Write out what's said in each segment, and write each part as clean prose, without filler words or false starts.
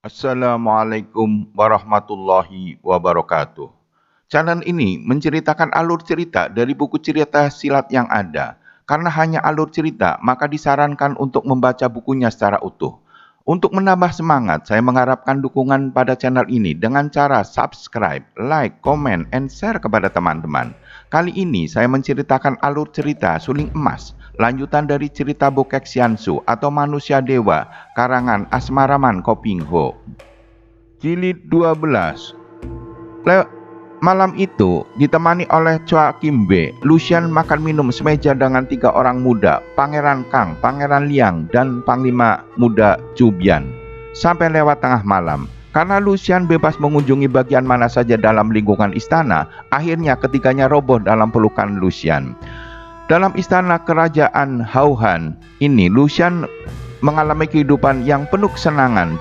Assalamualaikum warahmatullahi wabarakatuh. Channel ini menceritakan alur cerita dari buku cerita silat yang ada. Karena hanya alur cerita, maka disarankan untuk membaca bukunya secara utuh. Untuk menambah semangat, saya mengharapkan dukungan pada channel ini dengan cara subscribe, like, comment, and share kepada teman-teman. Kali ini saya menceritakan alur cerita Suling Emas, lanjutan dari cerita Bokek Siansu atau Manusia Dewa, karangan Asmaraman Kopingho. Jilid 12. Malam itu, ditemani oleh Chua Kimbe, Lucian makan minum semeja dengan 3 orang muda, Pangeran Kang, Pangeran Liang, dan Panglima Muda Cubian. Sampai lewat tengah malam. Karena Lucian bebas mengunjungi bagian mana saja dalam lingkungan istana, akhirnya ketiganya roboh dalam pelukan Lucian. Dalam istana kerajaan Hauhan ini, Lucian mengalami kehidupan yang penuh kesenangan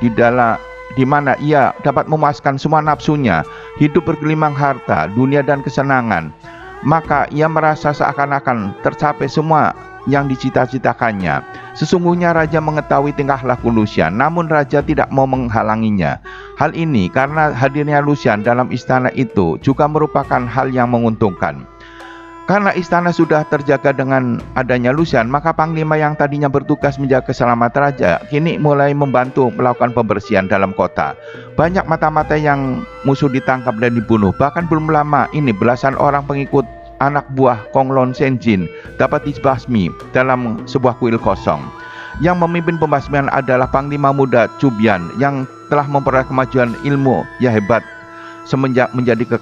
di mana ia dapat memuaskan semua nafsunya, hidup bergelimang harta, dunia dan kesenangan. Maka ia merasa seakan-akan tercapai semua yang dicita-citakannya. Sesungguhnya raja mengetahui tingkah laku Lucian, namun raja tidak mau menghalanginya. Hal ini karena hadirnya Lucian dalam istana itu juga merupakan hal yang menguntungkan. Karena istana sudah terjaga dengan adanya Lucian, maka panglima yang tadinya bertugas menjaga keselamatan raja kini mulai membantu melakukan pembersihan dalam kota. Banyak mata-mata yang musuh ditangkap dan dibunuh. Bahkan belum lama ini belasan orang pengikut anak buah Konglon Senjin dapat dibasmi dalam sebuah kuil kosong. Yang memimpin pembasmian adalah Panglima Muda Cubian yang telah memperoleh kemajuan ilmu yang hebat semenjak menjadi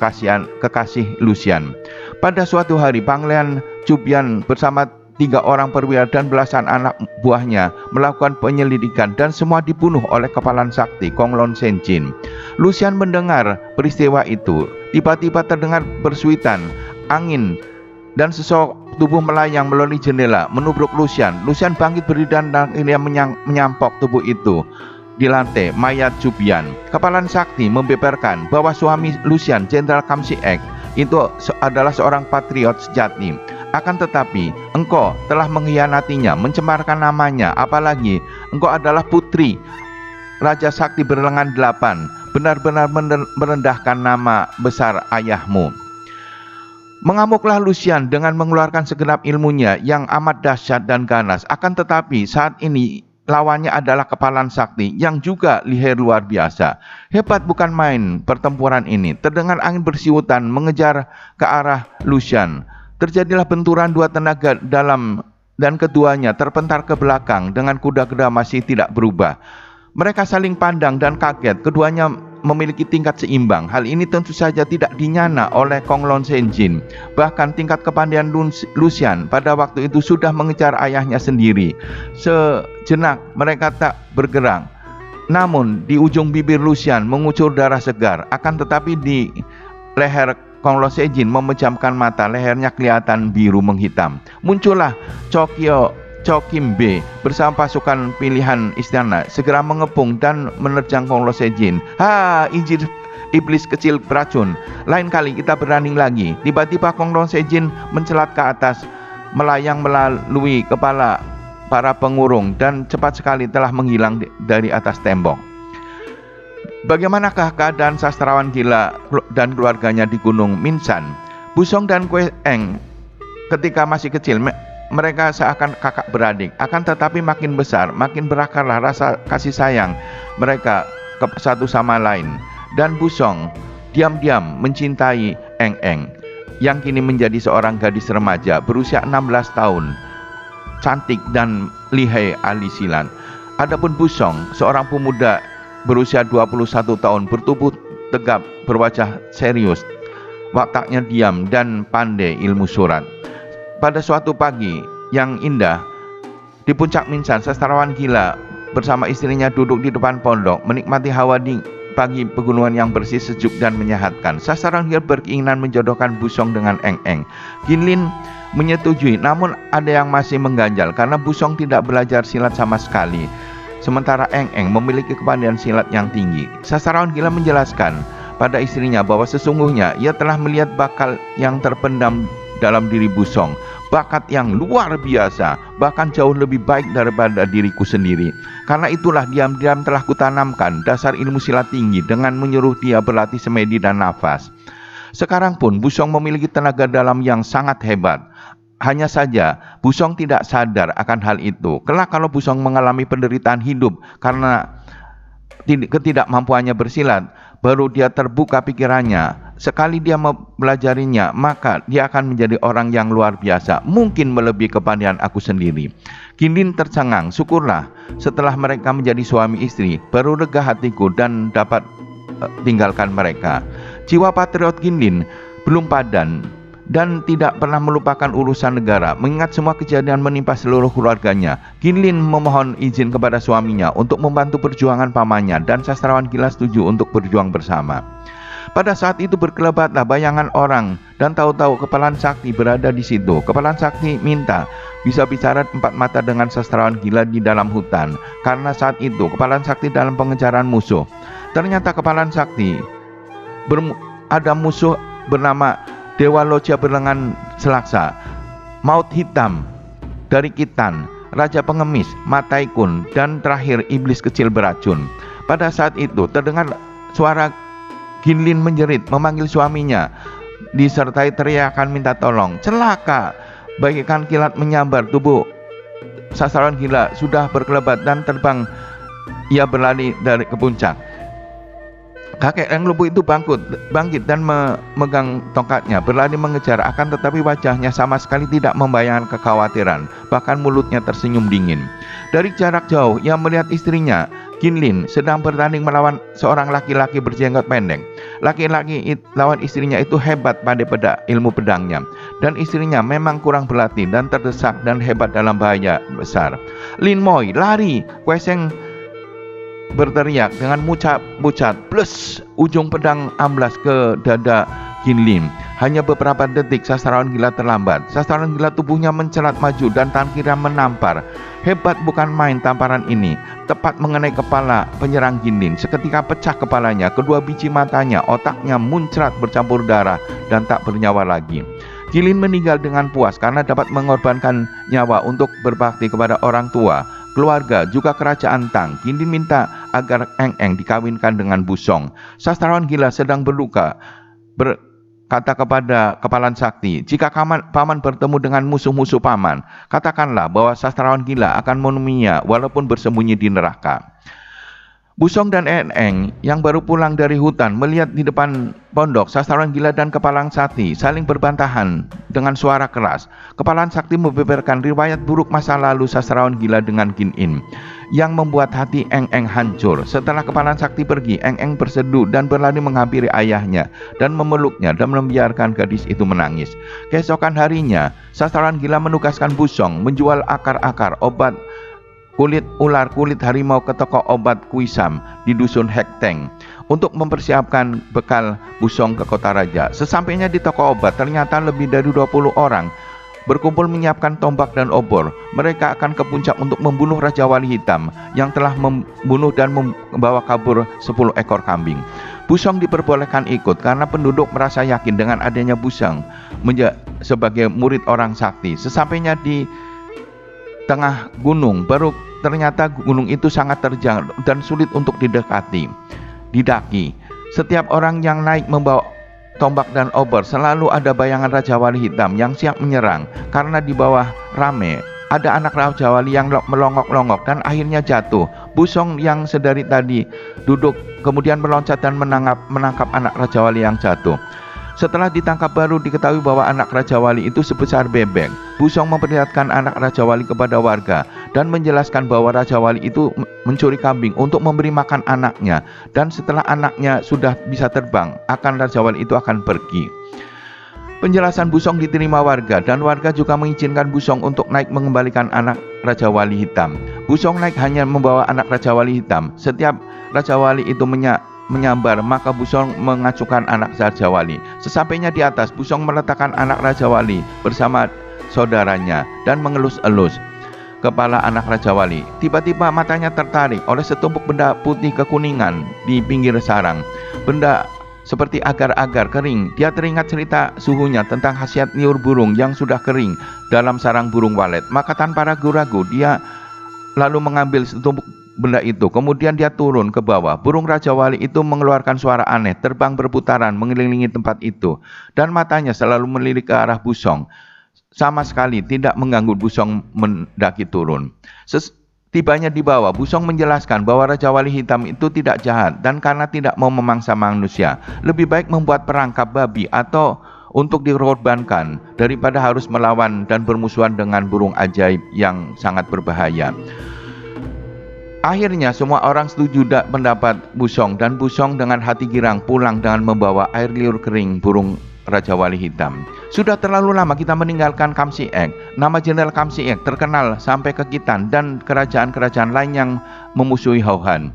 kekasih Lucian. Pada suatu hari, Pangeran Cubian bersama 3 orang perwira dan belasan anak buahnya melakukan penyelidikan dan semua dibunuh oleh kepalan sakti Konglon Senjin. Lucian mendengar peristiwa itu. Tiba-tiba terdengar bersuitan angin dan sesosok tubuh melayang melalui jendela menubruk Lucian. Lucian bangkit berdiri dan akhirnya menyampok tubuh itu di lantai mayat Cubian. Kepalan sakti membeberkan bahwa suami Lucian, Jenderal Kam Si-ek, itu adalah seorang patriot sejati. Akan tetapi engkau telah mengkhianatinya, mencemarkan namanya, apalagi engkau adalah putri Raja Sakti berlengan 8, benar-benar merendahkan nama besar ayahmu. Mengamuklah Lucian dengan mengeluarkan segenap ilmunya yang amat dahsyat dan ganas. Akan tetapi saat ini lawannya adalah kepalan sakti yang juga lihai luar biasa. Hebat bukan main pertempuran ini. Terdengar angin bersiutan mengejar ke arah Lucian. Terjadilah benturan 2 tenaga dalam dan keduanya terpentar ke belakang dengan kuda-kuda masih tidak berubah. Mereka saling pandang dan kaget. Keduanya memiliki tingkat seimbang. Hal ini tentu saja tidak dinyana oleh Konglon Senjin. Bahkan tingkat kepandaian Lucian pada waktu itu sudah mengejar ayahnya sendiri. Sejenak mereka tak bergerak. Namun di ujung bibir Lucian mengucur darah segar. Akan tetapi di leher Konglon Senjin memejamkan mata, lehernya kelihatan biru menghitam. Muncullah Chua Kimbe bersama pasukan pilihan istana segera mengepung dan menerjang Konglon Senjin. Injil iblis kecil beracun, lain kali kita berani lagi. Tiba-tiba Konglon Senjin mencelat ke atas, melayang melalui kepala para pengurung dan cepat sekali telah menghilang dari atas tembok. Bagaimanakah keadaan sastrawan gila dan keluarganya di Gunung Minsan? Busong dan Kue Eng ketika masih kecil mereka seakan kakak beradik, akan tetapi makin besar, makin berakarlah rasa kasih sayang mereka ke satu sama lain. Dan Busong diam-diam mencintai Eng yang kini menjadi seorang gadis remaja berusia 16 tahun, cantik dan lihai ahli silat. Adapun Busong, seorang pemuda berusia 21 tahun, bertubuh tegap, berwajah serius, wataknya diam dan pandai ilmu surat. Pada suatu pagi yang indah di puncak Minsan, sastrawan gila bersama istrinya duduk di depan pondok menikmati hawa di pagi pegunungan yang bersih, sejuk dan menyehatkan. Sastrawan gila berkeinginan menjodohkan Busong dengan Eng. Ginlin menyetujui, namun ada yang masih mengganjal karena Busong tidak belajar silat sama sekali, sementara Eng memiliki kepandaian silat yang tinggi. Sastrawan gila menjelaskan pada istrinya bahwa sesungguhnya ia telah melihat bakal yang terpendam dalam diri Busong. bakat yang luar biasa, bahkan jauh lebih baik daripada diriku sendiri. Karena itulah diam-diam telah kutanamkan dasar ilmu silat tinggi dengan menyuruh dia berlatih semedi dan nafas. Sekarang pun Busong memiliki tenaga dalam yang sangat hebat. Hanya saja Busong tidak sadar akan hal itu. Kelak kalau Busong mengalami penderitaan hidup karena ketidakmampuannya bersilat, baru dia terbuka pikirannya. Sekali dia mempelajarinya, maka dia akan menjadi orang yang luar biasa, mungkin melebihi kepandian aku sendiri. Ginlin tercengang. Syukurlah setelah mereka menjadi suami istri, baru lega hatiku dan dapat tinggalkan mereka. Jiwa patriot Ginlin belum padan dan tidak pernah melupakan urusan negara. Mengingat semua kejadian menimpa seluruh keluarganya, Ginlin memohon izin kepada suaminya untuk membantu perjuangan pamannya, dan sastrawan gila setuju untuk berjuang bersama. Pada saat itu berkelebatlah bayangan orang, dan tahu-tahu Kepalan Sakti berada di situ. Kepalan Sakti minta bisa bicara empat mata dengan sastrawan gila di dalam hutan, karena saat itu Kepalan Sakti dalam pengejaran musuh. Ternyata Kepalan Sakti ada musuh bernama Dewa Loja berlengan selaksa, Maut Hitam dari Kitan, Raja Pengemis, Mataikun, dan terakhir Iblis Kecil Beracun. Pada saat itu terdengar suara Ginlin menjerit memanggil suaminya, disertai teriakan minta tolong. Celaka! Bagaikan kilat menyambar tubuh sastrawan gila sudah berkelebat dan terbang. Ia berlari dari ke puncak. Kakek yang lumpuh itu bangkit dan memegang tongkatnya, berlari mengejar, akan tetapi wajahnya sama sekali tidak membayangkan kekhawatiran, bahkan mulutnya tersenyum dingin. Dari jarak jauh ia melihat istrinya, Ginlin, sedang bertanding melawan seorang laki-laki berjenggot pendek. Laki-laki lawan istrinya itu hebat pada ilmu pedangnya, dan istrinya memang kurang berlatih dan terdesak dan hebat dalam bahaya besar. Lin Moi, lari! Kueseng berteriak dengan mucat, plus ujung pedang amblas ke dada Ginlin. Hanya beberapa detik sastrawan gila terlambat. Sastrawan gila tubuhnya mencelat maju dan tangan kiri menampar. Hebat bukan main tamparan ini, tepat mengenai kepala penyerang Ginlin. Seketika pecah kepalanya, kedua biji matanya, otaknya muncrat bercampur darah dan tak bernyawa lagi. Ginlin meninggal dengan puas karena dapat mengorbankan nyawa untuk berbakti kepada orang tua, keluarga, juga kerajaan Tang. Ginlin minta agar Eng dikawinkan dengan Busong. Sastrawan gila sedang berluka, berkata kepada Kepalan Sakti, jika paman bertemu dengan musuh-musuh paman, katakanlah bahwa sastrawan gila akan menemuinya walaupun bersembunyi di neraka. Busong dan Eng yang baru pulang dari hutan melihat di depan pondok sastrawan gila dan Kepalan Sakti saling berbantahan dengan suara keras. Kepalan Sakti membeberkan riwayat buruk masa lalu sastrawan gila dengan Ginlin yang membuat hati Eng hancur. Setelah Kepalan Sakti pergi, Eng berseduh dan berlari menghampiri ayahnya dan memeluknya dan membiarkan gadis itu menangis. Keesokan harinya, sastrawan gila menugaskan Busong menjual akar-akar obat kulit ular, kulit harimau ke toko obat Kuisam di dusun Hekteng untuk mempersiapkan bekal Busong ke kota raja. Sesampainya di toko obat, ternyata lebih dari 20 orang berkumpul menyiapkan tombak dan obor. Mereka akan ke puncak untuk membunuh Raja Wali Hitam yang telah membunuh dan membawa kabur 10 ekor kambing. Busong diperbolehkan ikut karena penduduk merasa yakin dengan adanya Busong sebagai murid orang sakti. Sesampainya di tengah gunung, baru ternyata gunung itu sangat terjal dan sulit untuk didaki. Setiap orang yang naik membawa tombak dan obor, selalu ada bayangan Raja Wali Hitam yang siap menyerang. Karena di bawah rame, ada anak Raja Wali yang melongok-longok dan akhirnya jatuh. Busong yang sedari tadi duduk kemudian meloncat dan menangkap anak Raja Wali yang jatuh. Setelah ditangkap baru diketahui bahwa anak Raja Wali itu sebesar bebek. Busong memperlihatkan anak Raja Wali kepada warga dan menjelaskan bahwa Raja Wali itu mencuri kambing untuk memberi makan anaknya, dan setelah anaknya sudah bisa terbang, Raja Wali itu akan pergi. Penjelasan Busong diterima warga, dan warga juga mengizinkan Busong untuk naik mengembalikan anak Raja Wali Hitam. Busong naik hanya membawa anak Raja Wali Hitam. Setiap Raja Wali itu menyambar, maka Busong mengacukan anak Raja Wali. Sesampainya di atas, Busong meletakkan anak Raja Wali bersama saudaranya dan mengelus-elus kepala anak Raja Wali. Tiba-tiba matanya tertarik oleh setumpuk benda putih kekuningan di pinggir sarang. Benda seperti agar-agar kering. Dia teringat cerita suhunya tentang khasiat liur burung yang sudah kering dalam sarang burung walet. Maka tanpa ragu-ragu dia lalu mengambil setumpuk benda itu. Kemudian dia turun ke bawah. Burung Raja Wali itu mengeluarkan suara aneh, terbang berputaran mengelilingi tempat itu. Dan matanya selalu melirik ke arah Busong. Sama sekali tidak mengganggu Busong mendaki turun. Tibanya di bawah, Busong menjelaskan bahwa Raja Wali Hitam itu tidak jahat. Dan karena tidak mau memangsa manusia, lebih baik membuat perangkap babi atau untuk dikorbankan daripada harus melawan dan bermusuhan dengan burung ajaib yang sangat berbahaya. Akhirnya semua orang setuju pendapat Busong, dan Busong dengan hati girang pulang dengan membawa air liur kering burung Raja Wali Hitam. Sudah terlalu lama kita meninggalkan Kamsiek. Nama Jenderal Kamsiek terkenal sampai ke Khitan dan kerajaan-kerajaan lain yang memusuhi Houhan.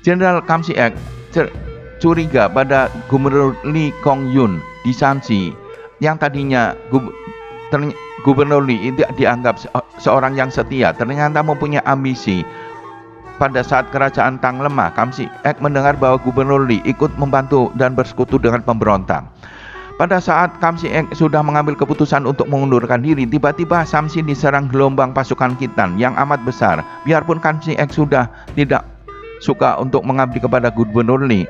Jenderal Kamsiek curiga pada Gubernur Lee Kong Yun di Shanxi yang tadinya Gubernur Lee dianggap seorang yang setia, ternyata mempunyai ambisi. Pada saat kerajaan Tang lemah, Kamsiek mendengar bahwa Gubernur Lee ikut membantu dan bersekutu dengan pemberontak. Pada saat Kamsiek sudah mengambil keputusan untuk mengundurkan diri, tiba-tiba Shanxi diserang gelombang pasukan Khitan yang amat besar. Biarpun Kamsiek sudah tidak suka untuk mengabdi kepada Gubernur Lee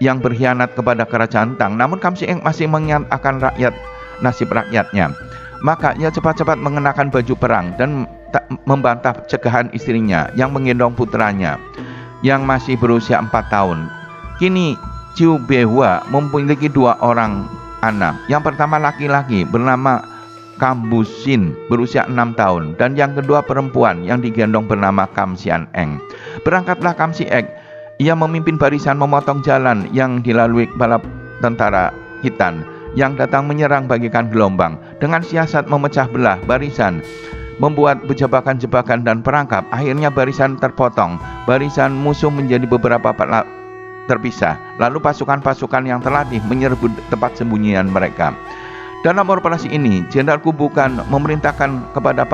yang berkhianat kepada kerajaan Tang, namun Kamsiek masih mengingat akan nasib rakyatnya. Maka ia cepat-cepat mengenakan baju perang dan membantah cegahan istrinya yang menggendong putranya yang masih berusia 4 tahun. Kini Ciu Behua memiliki 2 orang anak. Yang pertama laki-laki bernama Kambusin berusia 6 tahun, dan yang kedua perempuan yang digendong bernama Kam Sian Eng. Berangkatlah Kamsiek. Ia memimpin barisan memotong jalan yang dilalui kepala tentara Khitan yang datang menyerang bagikan gelombang. Dengan siasat memecah belah barisan, membuat jebakan-jebakan dan perangkap, akhirnya barisan terpotong. Barisan musuh menjadi beberapa terpisah. Lalu pasukan-pasukan yang terlatih menyerbu tempat sembunyian mereka. Dalam operasi ini, Jenderal Kubukan memerintahkan kepada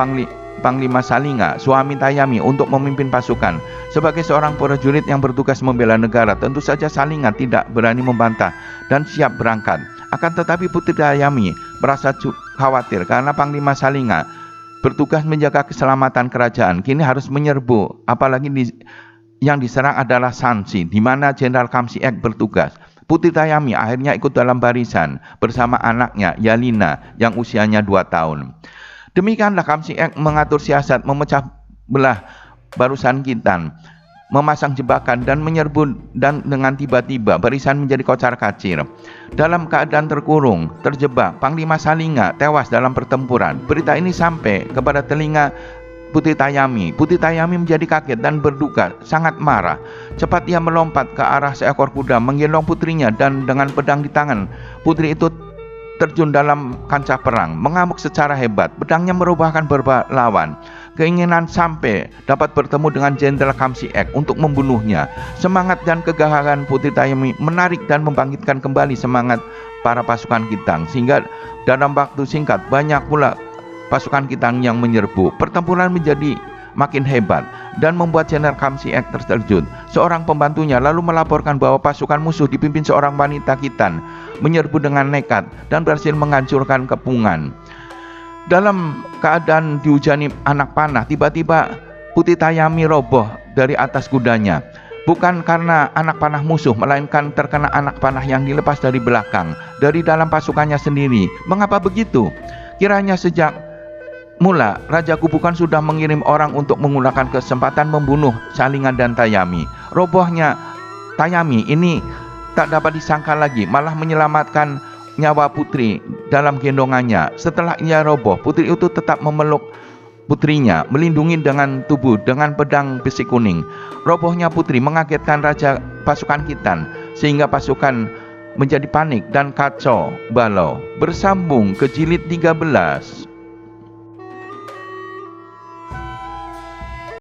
Panglima Salinga, suami Tayami, untuk memimpin pasukan. Sebagai seorang prajurit yang bertugas membela negara, tentu saja Salinga tidak berani membantah dan siap berangkat. Akan tetapi Putri Tayami merasa khawatir karena Panglima Salinga bertugas menjaga keselamatan kerajaan, kini harus menyerbu, apalagi yang diserang adalah Shanxi, di mana Jenderal Kamsiek bertugas. Putri Tayami akhirnya ikut dalam barisan bersama anaknya Yalina yang usianya 2 tahun. Demikianlah Kamsiek mengatur siasat memecah belah barisan Khitan, memasang jebakan dan menyerbu, dan dengan tiba-tiba barisan menjadi kocar-kacir. Dalam keadaan terjebak, Panglima Salinga tewas dalam pertempuran. Berita ini sampai kepada telinga Putri Tayami. Putri Tayami menjadi kaget dan berduka, sangat marah. Cepat ia melompat ke arah seekor kuda, menggendong putrinya, dan dengan pedang di tangan, putri itu terjun dalam kancah perang, mengamuk secara hebat. Pedangnya merubahkan berlawan. Keinginan sampai dapat bertemu dengan Jenderal Kamsiek untuk membunuhnya. Semangat dan kegagahan Putri Tayami menarik dan membangkitkan kembali semangat para pasukan Khitan, sehingga dalam waktu singkat banyak pula pasukan Khitan yang menyerbu. Pertempuran menjadi makin hebat dan membuat Jenderal Kamsiek terkejut. Seorang pembantunya lalu melaporkan bahwa pasukan musuh dipimpin seorang wanita Khitan menyerbu dengan nekat dan berhasil menghancurkan kepungan. Dalam keadaan dihujani anak panah, tiba-tiba Putri Tayami roboh dari atas kudanya. Bukan karena anak panah musuh, melainkan terkena anak panah yang dilepas dari belakang, dari dalam pasukannya sendiri. Mengapa begitu? Kiranya sejak mula Raja Kubukan sudah mengirim orang untuk menggunakan kesempatan membunuh Salinga dan Tayami. Robohnya Tayami ini tak dapat disangka lagi, malah menyelamatkan nyawa putri dalam gendongannya. Setelah ia roboh, putri itu tetap memeluk putrinya, melindungi dengan tubuh dengan pedang besi kuning. Robohnya putri mengagetkan raja pasukan Khitan, sehingga pasukan menjadi panik dan kacau balau. Bersambung ke jilid 13.